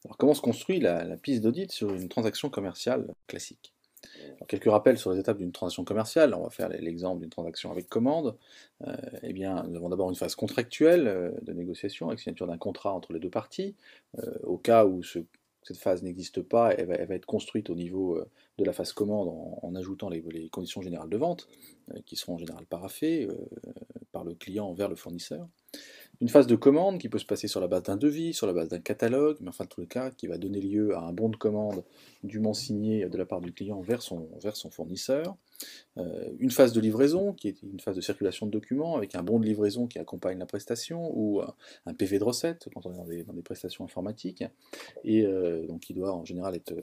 Alors, comment se construit la piste d'audit sur une transaction commerciale classique? Alors, quelques rappels sur les étapes d'une transaction commerciale. On va faire l'exemple d'une transaction avec commande. Eh bien, nous avons d'abord une phase contractuelle de négociation avec signature d'un contrat entre les deux parties. Au cas où cette phase n'existe pas, elle va être construite au niveau de la phase commande en ajoutant les conditions générales de vente, qui seront en général paraphées par le client vers le fournisseur. Une phase de commande qui peut se passer sur la base d'un devis, sur la base d'un catalogue, mais enfin, dans tous les cas, qui va donner lieu à un bon de commande dûment signé de la part du client vers son fournisseur. Une phase de livraison, qui est une phase de circulation de documents, avec un bon de livraison qui accompagne la prestation, ou un PV de recette, quand on est dans des prestations informatiques, et donc qui doit en général être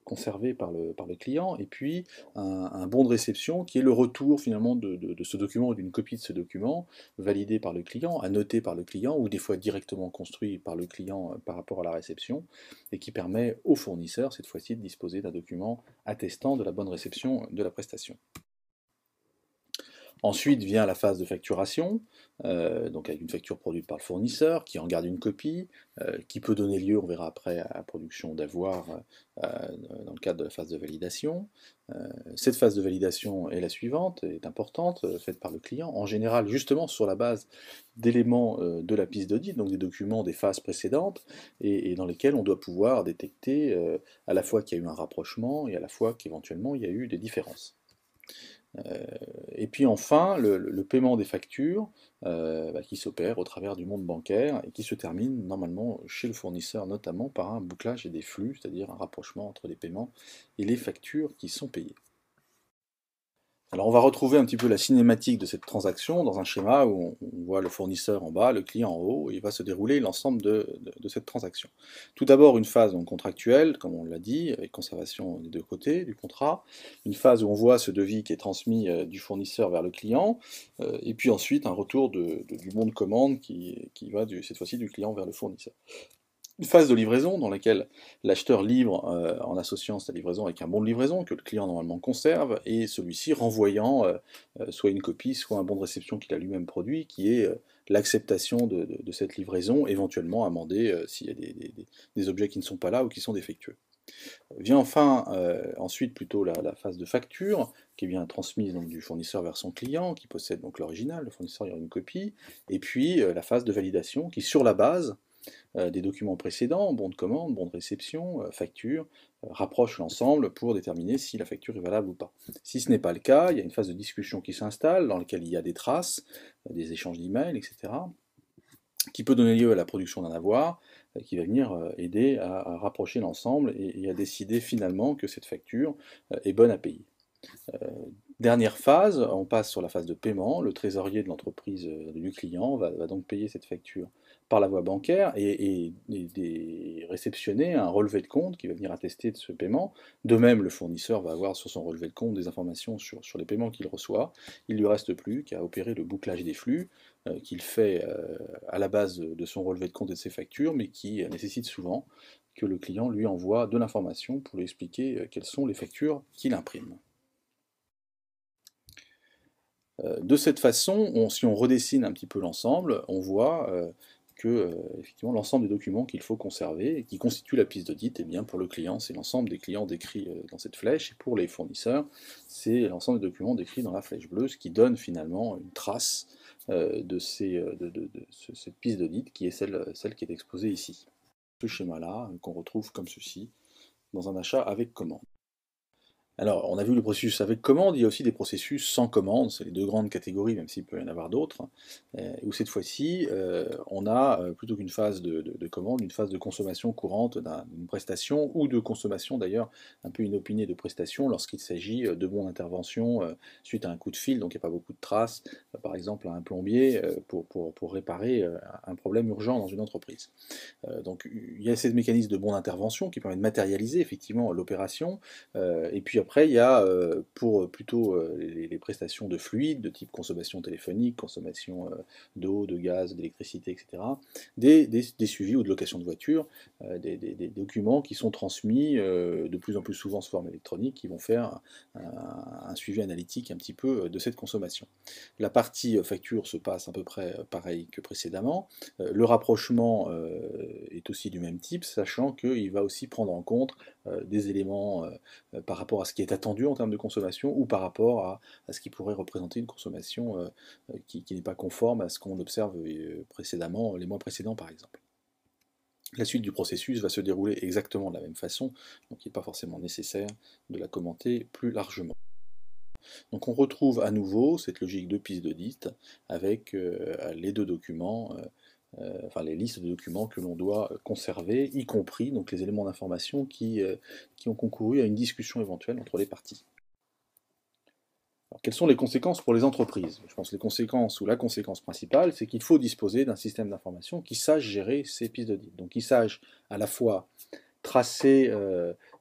conservé par le client, et puis un bon de réception qui est le retour finalement de ce document ou d'une copie de ce document validé par le client, annoté par le client, ou des fois directement construit par le client par rapport à la réception, et qui permet au fournisseur, cette fois-ci, de disposer d'un document attestant de la bonne réception de la prestation. Ensuite vient la phase de facturation, donc avec une facture produite par le fournisseur, qui en garde une copie, qui peut donner lieu, on verra après, à la production d'avoir dans le cadre de la phase de validation. Cette phase de validation est la suivante, est importante, faite par le client, en général justement sur la base d'éléments de la piste d'audit, donc des documents des phases précédentes, et dans lesquels on doit pouvoir détecter à la fois qu'il y a eu un rapprochement et à la fois qu'éventuellement il y a eu des différences. Et puis enfin, le paiement des factures qui s'opère au travers du monde bancaire et qui se termine normalement chez le fournisseur, notamment par un bouclage et des flux, c'est-à-dire un rapprochement entre les paiements et les factures qui sont payées. Alors on va retrouver un petit peu la cinématique de cette transaction dans un schéma où on voit le fournisseur en bas, le client en haut, et il va se dérouler l'ensemble de cette transaction. Tout d'abord une phase donc, contractuelle, comme on l'a dit, avec conservation des deux côtés du contrat, une phase où on voit ce devis qui est transmis du fournisseur vers le client, et puis ensuite un retour du bon de commande qui va cette fois-ci du client vers le fournisseur. Une phase de livraison dans laquelle l'acheteur livre en associant sa livraison avec un bon de livraison que le client normalement conserve, et celui-ci renvoyant soit une copie, soit un bon de réception qu'il a lui-même produit, qui est l'acceptation de cette livraison, éventuellement amendée s'il y a des objets qui ne sont pas là ou qui sont défectueux. Vient enfin ensuite plutôt la phase de facture, qui est bien transmise donc, du fournisseur vers son client, qui possède donc l'original, le fournisseur il y a une copie, et puis la phase de validation, qui sur la base des documents précédents, bon de commande, bon de réception, facture, rapproche l'ensemble pour déterminer si la facture est valable ou pas. Si ce n'est pas le cas, il y a une phase de discussion qui s'installe, dans laquelle il y a des traces, des échanges d'emails, etc., qui peut donner lieu à la production d'un avoir, qui va venir aider à rapprocher l'ensemble et à décider finalement que cette facture est bonne à payer. Dernière phase, on passe sur la phase de paiement. Le trésorier de l'entreprise du client va donc payer cette facture par la voie bancaire et réceptionner un relevé de compte qui va venir attester de ce paiement. De même, le fournisseur va avoir sur son relevé de compte des informations sur les paiements qu'il reçoit. Il ne lui reste plus qu'à opérer le bouclage des flux qu'il fait à la base de son relevé de compte et de ses factures, mais qui nécessite souvent que le client lui envoie de l'information pour lui expliquer quelles sont les factures qu'il imprime. De cette façon, si on redessine un petit peu l'ensemble, on voit que effectivement, l'ensemble des documents qu'il faut conserver et qui constituent la piste d'audit, eh bien, pour le client, c'est l'ensemble des clients décrits dans cette flèche, et pour les fournisseurs, c'est l'ensemble des documents décrits dans la flèche bleue, ce qui donne finalement une trace cette piste d'audit qui est celle qui est exposée ici. Ce schéma-là, qu'on retrouve comme ceci, dans un achat avec commande. Alors, on a vu le processus avec commande, il y a aussi des processus sans commande, c'est les deux grandes catégories, même s'il peut y en avoir d'autres, où cette fois-ci, on a, plutôt qu'une phase de commande, une phase de consommation courante d'une prestation, ou de consommation d'ailleurs un peu inopinée de prestation, lorsqu'il s'agit de bons d'intervention suite à un coup de fil, donc il n'y a pas beaucoup de traces, par exemple à un plombier, pour réparer un problème urgent dans une entreprise. Donc il y a ces mécanismes de bons d'intervention qui permettent de matérialiser effectivement l'opération, et puis après, il y a, pour plutôt les prestations de fluides, de type consommation téléphonique, consommation d'eau, de gaz, d'électricité, etc., des suivis ou de location de voiture, des documents qui sont transmis de plus en plus souvent sous forme électronique, qui vont faire un suivi analytique un petit peu de cette consommation. La partie facture se passe à peu près pareil que précédemment. Le rapprochement est aussi du même type, sachant qu'il va aussi prendre en compte des éléments par rapport à ce qui est attendu en termes de consommation ou par rapport à ce qui pourrait représenter une consommation qui n'est pas conforme à ce qu'on observe précédemment, les mois précédents par exemple. La suite du processus va se dérouler exactement de la même façon, donc il n'est pas forcément nécessaire de la commenter plus largement. Donc on retrouve à nouveau cette logique de piste d'audit avec les deux documents, enfin les listes de documents que l'on doit conserver, y compris donc, les éléments d'information qui ont concouru à une discussion éventuelle entre les parties. Alors, quelles sont les conséquences pour les entreprises? Je pense que les conséquences, ou la conséquence principale, c'est qu'il faut disposer d'un système d'information qui sache gérer ces pistes d'audit. Donc qui sache à la fois tracer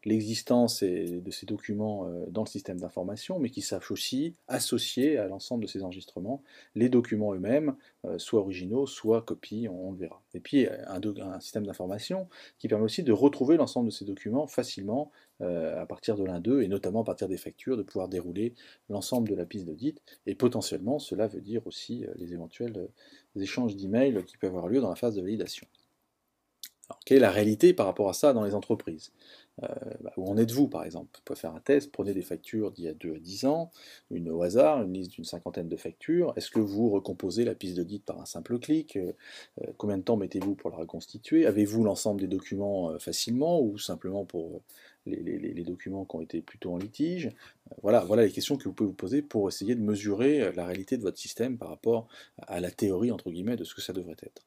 l'existence de ces documents dans le système d'information, mais qui sache aussi associer à l'ensemble de ces enregistrements les documents eux-mêmes, soit originaux, soit copies, on le verra. Et puis un système d'information qui permet aussi de retrouver l'ensemble de ces documents facilement à partir de l'un d'eux, et notamment à partir des factures, de pouvoir dérouler l'ensemble de la piste d'audit, et potentiellement cela veut dire aussi les éventuels échanges d'emails qui peuvent avoir lieu dans la phase de validation. Alors, quelle est la réalité par rapport à ça dans les entreprises? Où en êtes-vous par exemple? Vous pouvez faire un test, prenez des factures d'il y a 2 à 10 ans, une au hasard, une liste d'une cinquantaine de factures. Est-ce que vous recomposez la piste d'audit par un simple clic? Combien de temps mettez-vous pour la reconstituer? Avez-vous l'ensemble des documents facilement ou simplement pour les documents qui ont été plutôt en litige? Voilà les questions que vous pouvez vous poser pour essayer de mesurer la réalité de votre système par rapport à la théorie entre guillemets de ce que ça devrait être.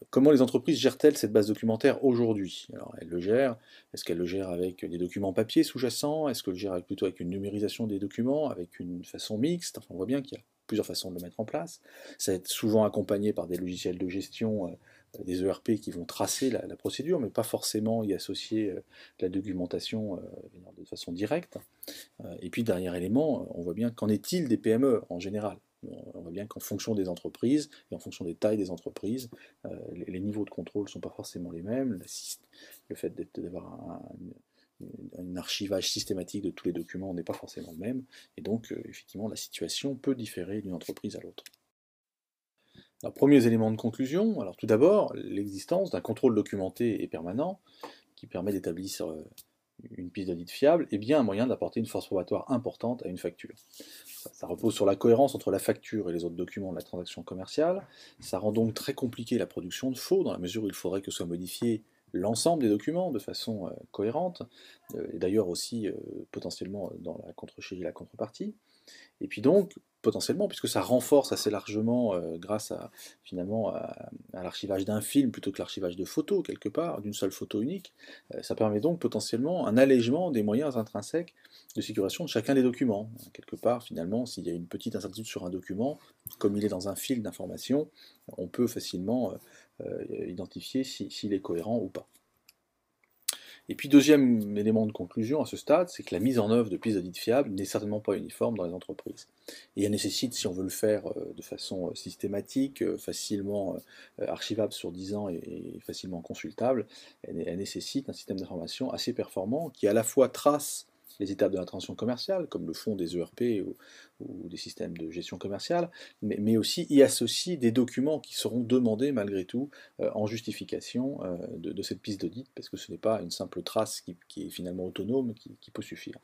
Comment les entreprises gèrent-elles cette base documentaire aujourd'hui? Alors elles le gèrent, est-ce qu'elles le gèrent avec des documents papier sous-jacents? Est-ce qu'elles le gèrent plutôt avec une numérisation des documents, avec une façon mixte? Enfin, on voit bien qu'il y a plusieurs façons de le mettre en place. Ça va être souvent accompagné par des logiciels de gestion, des ERP qui vont tracer la procédure, mais pas forcément y associer la documentation de façon directe. Et puis dernier élément, on voit bien qu'en est-il des PME en général? On voit bien qu'en fonction des entreprises et en fonction des tailles des entreprises, les niveaux de contrôle ne sont pas forcément les mêmes. Le fait d'avoir un archivage systématique de tous les documents n'est pas forcément le même. Et donc, effectivement, la situation peut différer d'une entreprise à l'autre. Alors, premiers éléments de conclusion. Alors, tout d'abord, l'existence d'un contrôle documenté et permanent qui permet d'établir une piste d'audit fiable est bien un moyen d'apporter une force probatoire importante à une facture. Ça repose sur la cohérence entre la facture et les autres documents de la transaction commerciale. Ça rend donc très compliqué la production de faux, dans la mesure où il faudrait que soit modifié l'ensemble des documents de façon cohérente, et d'ailleurs aussi potentiellement dans la contre-chérie et la contrepartie. Et puis donc, potentiellement, puisque ça renforce assez largement grâce à finalement à l'archivage d'un film plutôt que l'archivage de photos, quelque part, d'une seule photo unique, ça permet donc potentiellement un allègement des moyens intrinsèques de sécurisation de chacun des documents. Quelque part, finalement, s'il y a une petite incertitude sur un document, comme il est dans un fil d'information, on peut facilement identifier s'il est cohérent ou pas. Et puis deuxième élément de conclusion à ce stade, c'est que la mise en œuvre de pistes d'audit fiables n'est certainement pas uniforme dans les entreprises. Et elle nécessite, si on veut le faire de façon systématique, facilement archivable sur 10 ans et facilement consultable, elle nécessite un système d'information assez performant qui à la fois trace les étapes de la transaction commerciale, comme le font des ERP ou des systèmes de gestion commerciale, mais aussi y associe des documents qui seront demandés malgré tout en justification de cette piste d'audit, parce que ce n'est pas une simple trace qui est finalement autonome qui peut suffire.